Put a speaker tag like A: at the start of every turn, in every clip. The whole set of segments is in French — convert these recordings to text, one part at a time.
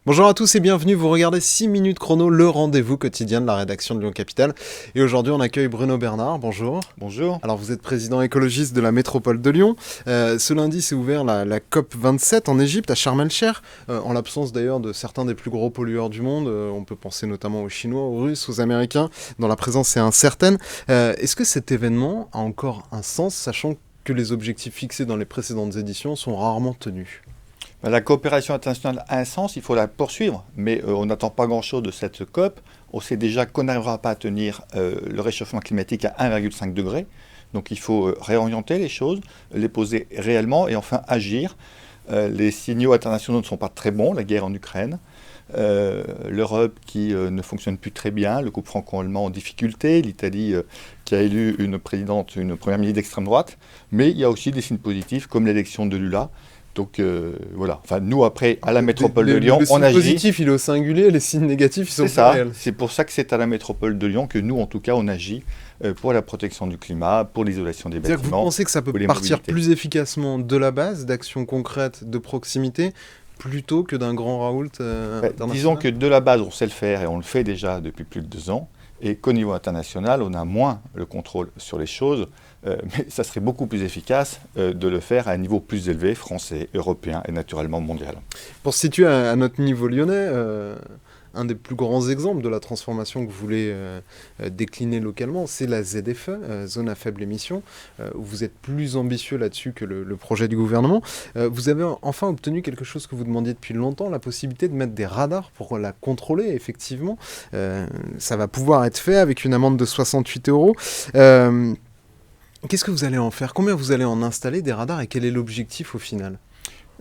A: Bonjour à tous et bienvenue, vous regardez 6 minutes chrono, le rendez-vous quotidien de la rédaction de Lyon Capitale. Et aujourd'hui on accueille Bruno Bernard, bonjour.
B: Bonjour.
A: Alors vous êtes président écologiste de la métropole de Lyon. Ce lundi s'est ouvert la COP 27 en Égypte, à Sharm el-Sheikh, en l'absence d'ailleurs de certains des plus gros pollueurs du monde. On peut penser notamment aux Chinois, aux Russes, aux Américains, dont la présence est incertaine. Est-ce que cet événement a encore un sens, sachant que les objectifs fixés dans les précédentes éditions sont rarement tenus ?
B: La coopération internationale a un sens, il faut la poursuivre, mais on n'attend pas grand-chose de cette COP. On sait déjà qu'on n'arrivera pas à tenir le réchauffement climatique à 1,5 degré. Donc il faut réorienter les choses, les poser réellement et enfin agir. Les signaux internationaux ne sont pas très bons, la guerre en Ukraine, l'Europe qui ne fonctionne plus très bien, le couple franco-allemand en difficulté, l'Italie qui a élu une première ministre d'extrême droite, mais il y a aussi des signes positifs comme l'élection de Lula. Donc voilà, enfin nous après à la métropole de Lyon, on agit.
A: Le signe positif il est au singulier, les signes négatifs ils sont
B: pas
A: réels.
B: C'est pour ça que c'est à la métropole de Lyon que nous en tout cas on agit pour la protection du climat, pour l'isolation des bâtiments.
A: Vous pensez que ça peut partir plus efficacement de la base, d'actions concrètes de proximité, plutôt que d'un grand raoult international ?
B: Disons que de la base on sait le faire et on le fait déjà depuis plus de 2 ans. Et qu'au niveau international, on a moins le contrôle sur les choses, mais ça serait beaucoup plus efficace de le faire à un niveau plus élevé, français, européen et naturellement mondial.
A: Pour se situer à notre niveau lyonnais, un des plus grands exemples de la transformation que vous voulez décliner localement, c'est la ZFE, zone à faible émission, où vous êtes plus ambitieux là-dessus que le projet du gouvernement. Vous avez enfin obtenu quelque chose que vous demandiez depuis longtemps, la possibilité de mettre des radars pour la contrôler, effectivement. Ça va pouvoir être fait avec une amende de 68 €. Qu'est-ce que vous allez en faire ? Combien vous allez en installer des radars et quel est l'objectif au final ?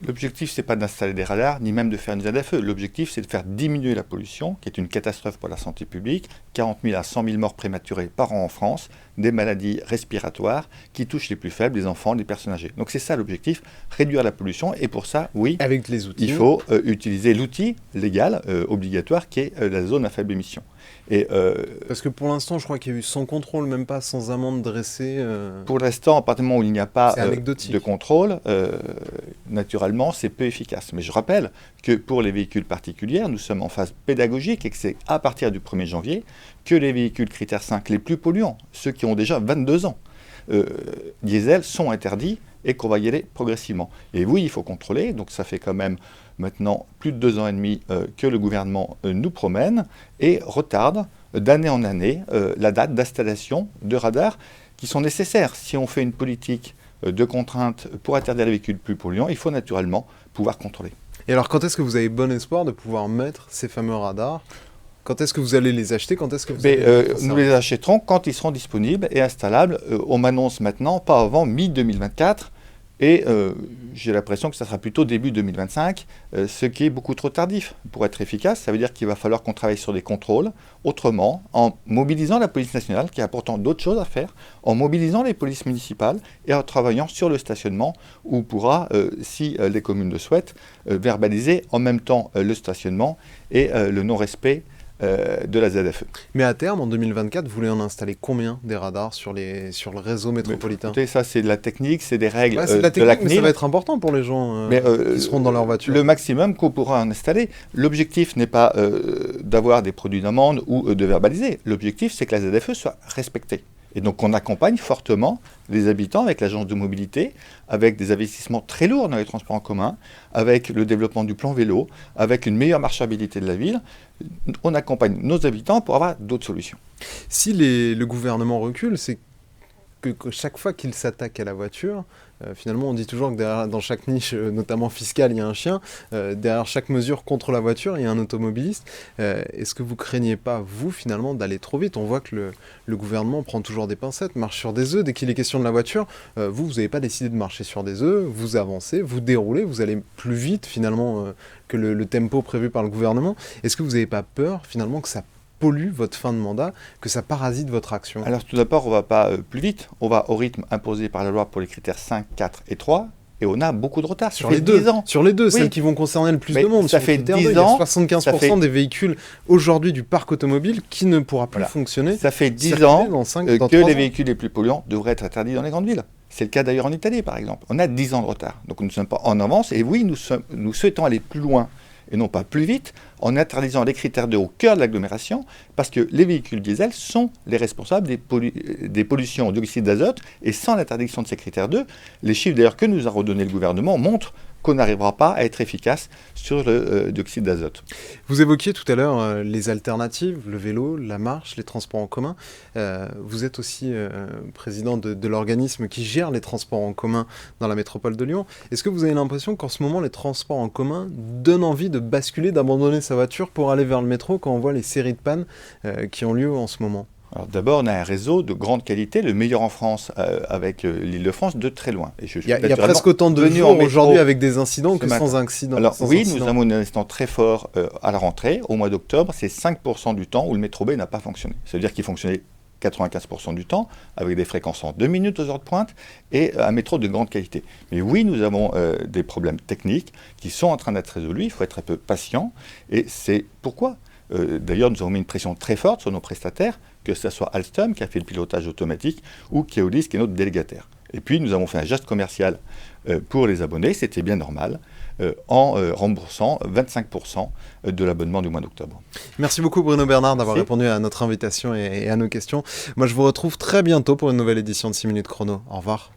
B: L'objectif, ce n'est pas d'installer des radars, ni même de faire une ZFE. L'objectif, c'est de faire diminuer la pollution, qui est une catastrophe pour la santé publique. 40 000 à 100 000 morts prématurées par an en France, des maladies respiratoires qui touchent les plus faibles, les enfants, les personnes âgées. Donc c'est ça l'objectif, réduire la pollution. Et pour ça, oui,
A: avec les outils,
B: il faut utiliser l'outil légal, obligatoire, qui est la zone à faible émission.
A: Parce que pour l'instant, je crois qu'il y a eu sans contrôle, même pas sans amende dressée.
B: Pour l'instant, à partir du moment où il n'y a pas de contrôle, naturellement, c'est peu efficace. Mais je rappelle que pour les véhicules particuliers, nous sommes en phase pédagogique et que c'est à partir du 1er janvier que les véhicules critères 5 les plus polluants, ceux qui ont déjà 22 ans, diesel, sont interdits et qu'on va y aller progressivement. Et oui, il faut contrôler, donc ça fait quand même maintenant plus de 2 ans et demi que le gouvernement nous promène et retarde d'année en année la date d'installation de radars qui sont nécessaires. Si on fait une politique de contrainte pour interdire les véhicules plus polluants, il faut naturellement pouvoir contrôler.
A: Et alors quand est-ce que vous avez bon espoir de pouvoir mettre ces fameux radars ? Quand est-ce que vous allez les acheter ? Quand est-ce que vous allez
B: nous les achèterons quand ils seront disponibles et installables. On m'annonce maintenant, pas avant mi-2024. Et j'ai l'impression que ça sera plutôt début 2025, ce qui est beaucoup trop tardif. Pour être efficace, ça veut dire qu'il va falloir qu'on travaille sur des contrôles autrement, en mobilisant la police nationale, qui a pourtant d'autres choses à faire, en mobilisant les polices municipales et en travaillant sur le stationnement, où on pourra, si les communes le souhaitent, verbaliser en même temps le stationnement et le non-respect de la ZFE.
A: Mais à terme, en 2024, vous voulez en installer combien des radars sur le réseau métropolitain ?
B: Écoutez, ça c'est de la technique, c'est des règles
A: de la
B: CNIL.
A: Mais ça va être important pour les gens qui seront dans leur voiture.
B: Le maximum qu'on pourra en installer. L'objectif n'est pas d'avoir des produits d'amende ou de verbaliser. L'objectif, c'est que la ZFE soit respectée. Et donc on accompagne fortement les habitants avec l'agence de mobilité, avec des investissements très lourds dans les transports en commun, avec le développement du plan vélo, avec une meilleure marchabilité de la ville. On accompagne nos habitants pour avoir d'autres solutions.
A: Si le gouvernement recule, c'est que chaque fois qu'il s'attaque à la voiture, finalement on dit toujours que derrière, dans chaque niche, notamment fiscale, il y a un chien. Derrière chaque mesure contre la voiture, il y a un automobiliste. Est-ce que vous craignez pas, vous, finalement, d'aller trop vite ? On voit que le gouvernement prend toujours des pincettes, marche sur des œufs. Dès qu'il est question de la voiture, vous n'avez pas décidé de marcher sur des œufs, vous avancez, vous déroulez, vous allez plus vite, finalement, que le tempo prévu par le gouvernement. Est-ce que vous n'avez pas peur, finalement, que ça pollue votre fin de mandat, que ça parasite votre action ?
B: Alors tout d'abord, on ne va pas plus vite. On va au rythme imposé par la loi pour les critères 5, 4 et 3. Et on a beaucoup de retard.
A: Sur les deux,
B: oui.
A: Celles qui vont concerner le plus de monde.
B: Ça fait 10 ans.
A: Il y a 75% des véhicules aujourd'hui du parc automobile qui ne pourra plus fonctionner.
B: Ça fait 10 ans que les véhicules les plus polluants devraient être interdits dans les grandes villes. C'est le cas d'ailleurs en Italie, par exemple. On a 10 ans de retard. Donc nous ne sommes pas en avance. Et oui, nous souhaitons aller plus loin et non pas plus vite, en interdisant les critères 2 au cœur de l'agglomération, parce que les véhicules diesel sont les responsables des pollutions au dioxyde d'azote, et sans l'interdiction de ces critères 2, les chiffres d'ailleurs que nous a redonnés le gouvernement montrent qu'on n'arrivera pas à être efficace sur le dioxyde d'azote.
A: Vous évoquiez tout à l'heure les alternatives, le vélo, la marche, les transports en commun. Vous êtes aussi président de l'organisme qui gère les transports en commun dans la métropole de Lyon. Est-ce que vous avez l'impression qu'en ce moment, les transports en commun donnent envie de basculer, d'abandonner sa voiture pour aller vers le métro quand on voit les séries de pannes qui ont lieu en ce moment ?
B: Alors d'abord, on a un réseau de grande qualité, le meilleur en France avec l'Île-de-France de très loin.
A: Il y a presque autant de jours aujourd'hui avec des incidents que sans incidents.
B: Alors oui, nous avons un incident très fort à la rentrée. Au mois d'octobre, c'est 5% du temps où le métro B n'a pas fonctionné. Ça veut dire qu'il fonctionnait 95% du temps, avec des fréquences en 2 minutes aux heures de pointe, et un métro de grande qualité. Mais oui, nous avons des problèmes techniques qui sont en train d'être résolus. Il faut être un peu patient, et c'est pourquoi. D'ailleurs, nous avons mis une pression très forte sur nos prestataires, que ce soit Alstom qui a fait le pilotage automatique ou Keolis qui est notre délégataire. Et puis, nous avons fait un geste commercial pour les abonnés, c'était bien normal, en remboursant 25% de l'abonnement du mois d'octobre.
A: Merci beaucoup Bruno Bernard d'avoir répondu à notre invitation et à nos questions. Moi, je vous retrouve très bientôt pour une nouvelle édition de 6 minutes chrono. Au revoir.